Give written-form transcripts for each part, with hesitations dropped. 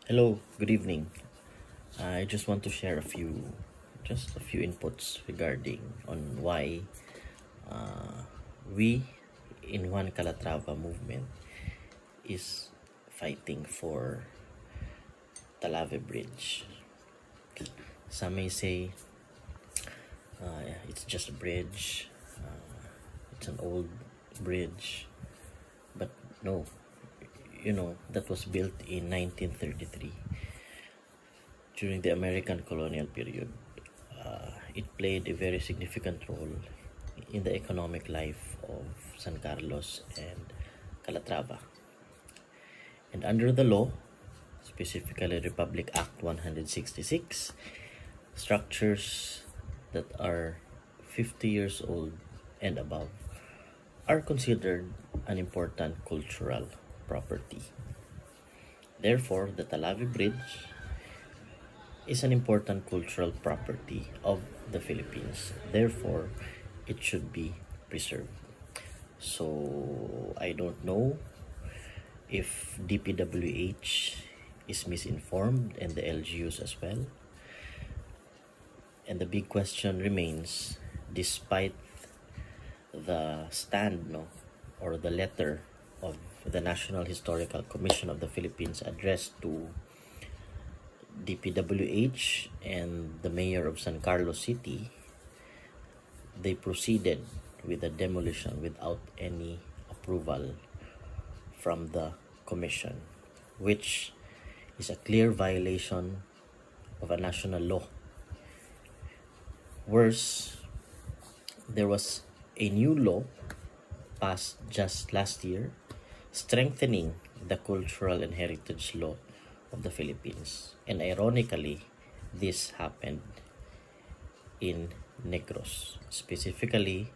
Hello, good evening. I just want to share just a few inputs regarding on why we in One Calatrava movement is fighting for Talave Bridge. Some may say it's just a bridge, it's an old bridge, but no, that was built in 1933 during the American colonial period. It played a very significant role in the economic life of San Carlos and Calatrava. And under the law, specifically Republic Act 166, structures that are 50 years old and above are considered an important cultural property. Therefore, the Talave Bridge is an important cultural property of the Philippines. Therefore, it should be preserved. So, I don't know if DPWH is misinformed and the LGUs as well. And the big question remains, despite the stand or the letter of the National Historical Commission of the Philippines addressed to DPWH and the mayor of San Carlos City, they proceeded with the demolition without any approval from the commission, which is a clear violation of a national law. Worse, there was a new law passed just last year strengthening the cultural and heritage law of the Philippines. And ironically, this happened in Negros, specifically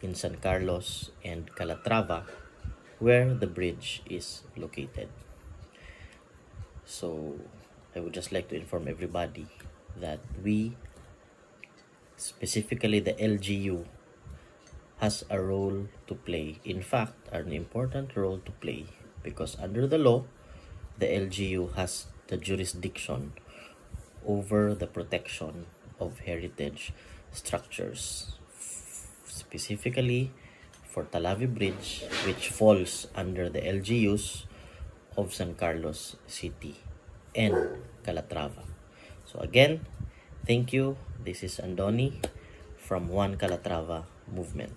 in San Carlos and Calatrava, where the bridge is located. So I would just like to inform everybody that we, specifically the LGU, has a role to play. In fact, an important role to play, because under the law, the LGU has the jurisdiction over the protection of heritage structures, specifically for Talave Bridge, which falls under the LGUs of San Carlos City and Calatrava. So again, thank you. This is Andoni from One Calatrava movement.